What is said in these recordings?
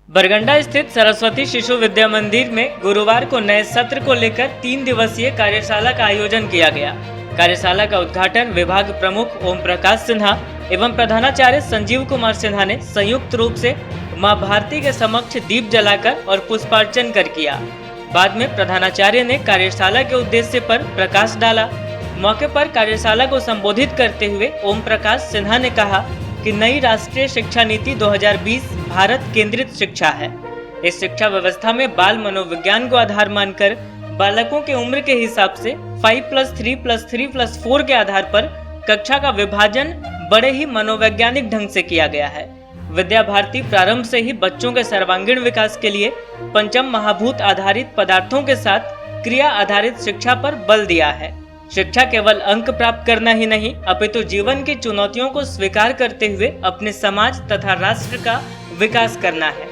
बरगंडा स्थित सरस्वती शिशु विद्या मंदिर में गुरुवार को नए सत्र को लेकर 3 दिवसीय कार्यशाला का आयोजन किया गया। कार्यशाला का उद्घाटन विभाग प्रमुख ओम प्रकाश सिन्हा एवं प्रधानाचार्य संजीव कुमार सिन्हा ने संयुक्त रूप से मां भारती के समक्ष दीप जलाकर और पुष्पार्चन कर किया। बाद में प्रधानाचार्य ने कार्यशाला के उद्देश्य पर प्रकाश डाला। मौके पर कार्यशाला को संबोधित करते हुए ओम प्रकाश सिन्हा ने कहा कि नई राष्ट्रीय शिक्षा नीति 2020 भारत केंद्रित शिक्षा है। इस शिक्षा व्यवस्था में बाल मनोविज्ञान को आधार मानकर बालकों के उम्र के हिसाब से 5+3+3+4 के आधार पर कक्षा का विभाजन बड़े ही मनोवैज्ञानिक ढंग से किया गया है। विद्या भारती प्रारंभ से ही बच्चों के सर्वांगीण विकास के लिए पंचम महाभूत आधारित पदार्थों के साथ क्रिया आधारित शिक्षा पर बल दिया है। शिक्षा केवल अंक प्राप्त करना ही नहीं अपितु जीवन की चुनौतियों को स्वीकार करते हुए अपने समाज तथा राष्ट्र का विकास करना है।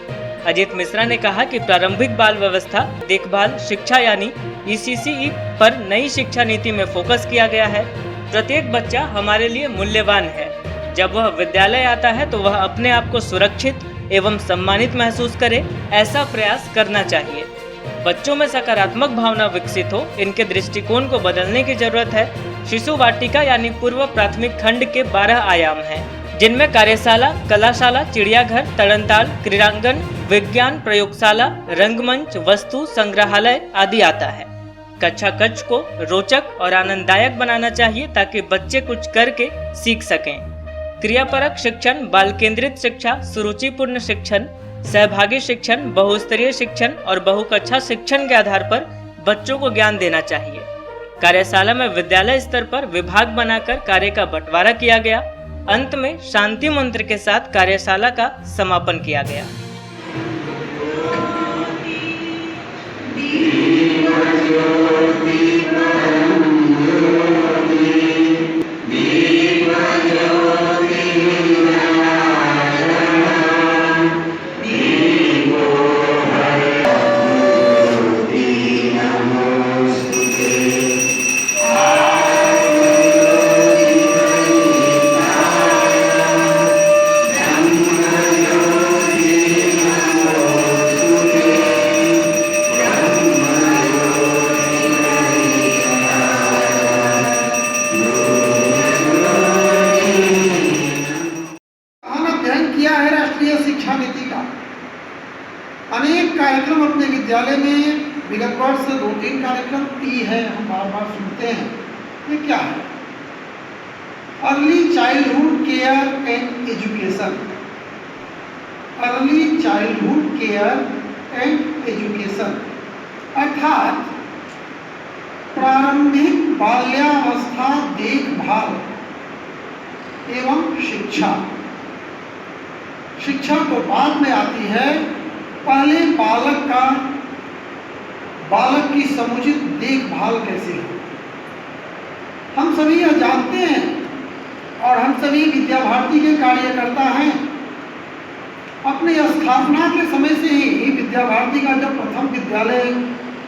अजित मिश्रा ने कहा कि प्रारंभिक बाल व्यवस्था देखभाल शिक्षा यानी ECCE पर नई शिक्षा नीति में फोकस किया गया है। प्रत्येक बच्चा हमारे लिए मूल्यवान है। जब वह विद्यालय आता है तो वह अपने आप को सुरक्षित एवं सम्मानित महसूस करे, ऐसा प्रयास करना चाहिए। बच्चों में सकारात्मक भावना विकसित हो, इनके दृष्टिकोण को बदलने की जरूरत है। शिशु वाटिका यानी पूर्व प्राथमिक खंड के 12 आयाम हैं, जिनमें कार्यशाला, कलाशाला, चिड़ियाघर, तड़नताल, क्रीड़ांगन, विज्ञान प्रयोगशाला, रंगमंच, वस्तु संग्रहालय आदि आता है। कक्षा कक्ष को रोचक और आनंददायक बनाना चाहिए ताकि बच्चे कुछ करके सीख सकें। क्रियापरक शिक्षण, बाल केंद्रित शिक्षा, सुरुचिपूर्ण शिक्षण, सहभागी शिक्षण, बहुस्तरीय शिक्षण और बहुकक्षा शिक्षण के आधार पर बच्चों को ज्ञान देना चाहिए। कार्यशाला में विद्यालय स्तर पर विभाग बनाकर कार्य का बंटवारा किया गया। अंत में शांति मंत्र के साथ कार्यशाला का समापन किया गया। किया है राष्ट्रीय शिक्षा नीति का। अनेक कार्यक्रम अपने विद्यालय में विगत वर्ष 2-3 कार्यक्रम की है, हम बार बार सुनते हैं। ये क्या है? Early childhood care and education. Early childhood care and education अर्थात प्रारंभिक बाल्यावस्था देखभाल एवं शिक्षा। शिक्षा तो बाद में आती है, पहले बालक की समुचित देखभाल कैसे हो। हम सभी यह जानते हैं और हम सभी विद्या भारती के कार्यकर्ता हैं। अपने स्थापना के समय से ही विद्या भारती का जब प्रथम विद्यालय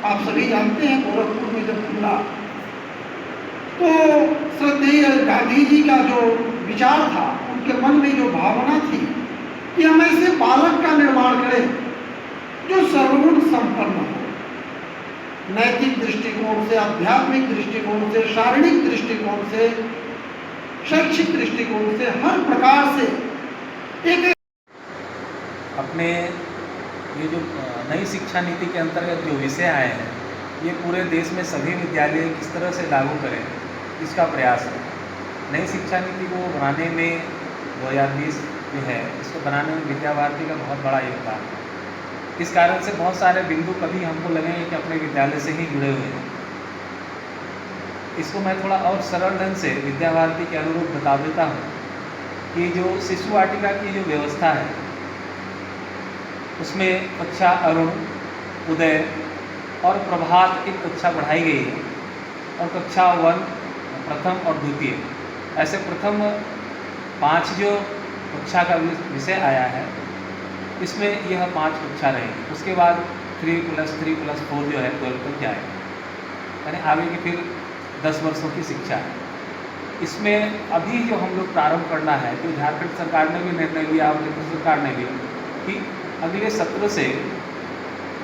आप सभी जानते हैं गोरखपुर में जब खुला, तो श्रद्धेय गांधी जी का जो विचार था, उनके मन में जो भावना थी कि हम ऐसे बालक का निर्माण करें जो सर्वगुण संपन्न हो, नैतिक दृष्टिकोण से, आध्यात्मिक दृष्टिकोण से, शारीरिक दृष्टिकोण से, शैक्षिक दृष्टिकोण से, हर प्रकार से एक अपने ये जो नई शिक्षा नीति के अंतर्गत जो विषय आए हैं, ये पूरे देश में सभी विद्यालय किस तरह से लागू करें, इसका प्रयास है। नई शिक्षा नीति को बनाने में 2020 जो है, इसको बनाने में विद्या भारती का बहुत बड़ा योगदान है। इस कारण से बहुत सारे बिंदु कभी हमको लगेंगे कि अपने विद्यालय से ही जुड़े हुए हैं। इसको मैं थोड़ा और सरल ढंग से विद्या भारती के अनुरूप बता देता हूँ कि जो शिशु वाटिका की जो व्यवस्था है, उसमें कक्षा अरुण, उदय और प्रभात एक कक्षा बढ़ाई गई है और कक्षा 1 प्रथम और द्वितीय, ऐसे प्रथम 5 जो कक्षा का विषय आया है, इसमें यह 5 कक्षा रहेगी। उसके बाद 3+3+4 जो है 12 तक जाएगा, यानी आगे की फिर 10 वर्षों की शिक्षा है। इसमें अभी जो हम लोग प्रारंभ करना है, तो झारखंड सरकार ने भी निर्णय लिया और केंद्र सरकार ने भी, कि अगले सत्र से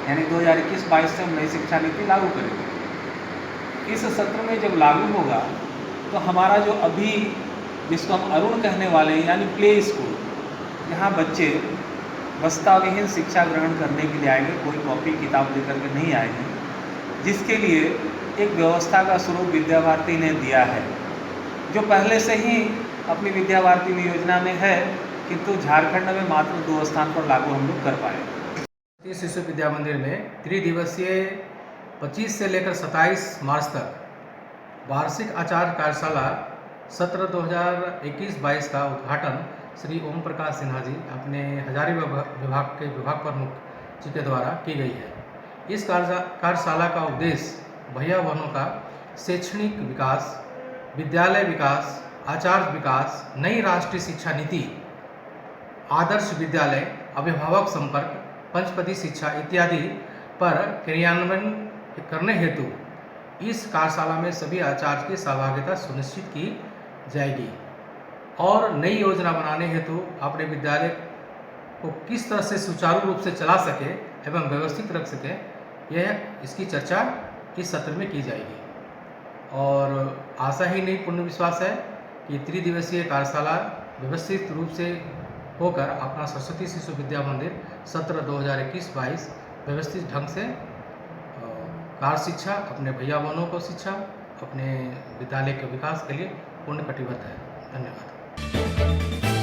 यानी 2021-22 से हम नई शिक्षा नीति लागू करेंगे। इस सत्र में जब लागू होगा तो हमारा जो अभी जिसको हम अरुण कहने वाले हैं यानी प्ले स्कूल, यहाँ बच्चे वस्ताविहीन शिक्षा ग्रहण करने के लिए आएंगे, कोई कॉपी किताब लेकर के नहीं आएंगे, जिसके लिए एक व्यवस्था का स्वरूप विद्या भारती ने दिया है, जो पहले से ही अपनी विद्या भारती योजना में है, किंतु झारखंड में मात्र 2 स्थान पर लागू हम लोग कर पाए। शिशु विद्या मंदिर में त्रिदिवसीय 25 से लेकर 27 मार्च तक वार्षिक आचार्य कार्यशाला सत्र 2021-22 का उद्घाटन श्री ओम प्रकाश सिन्हा जी अपने हजारी विभाग के विभाग प्रमुख जी के द्वारा की गई है। इस कार्यशाला का उद्देश्य भैया बहनों का शैक्षणिक विकास, विद्यालय विकास, आचार्य विकास, नई राष्ट्रीय शिक्षा नीति, आदर्श विद्यालय, अभिभावक संपर्क, पंचपदी शिक्षा इत्यादि पर क्रियान्वयन करने हेतु इस कार्यशाला में सभी आचार्य की सहभागिता सुनिश्चित की जाएगी और नई योजना बनाने हेतु अपने विद्यालय को किस तरह से सुचारू रूप से चला सके एवं व्यवस्थित रख सके, यह इसकी चर्चा इस सत्र में की जाएगी। और आशा ही नहीं पूर्ण विश्वास है कि त्रिदिवसीय कार्यशाला व्यवस्थित रूप से होकर अपना सरस्वती शिशु विद्या मंदिर सत्र 2021-22 व्यवस्थित ढंग से कार्य शिक्षा, अपने भैया बहनों को शिक्षा, अपने विद्यालय के विकास के लिए पूर्ण कटिबद्ध है। धन्यवाद।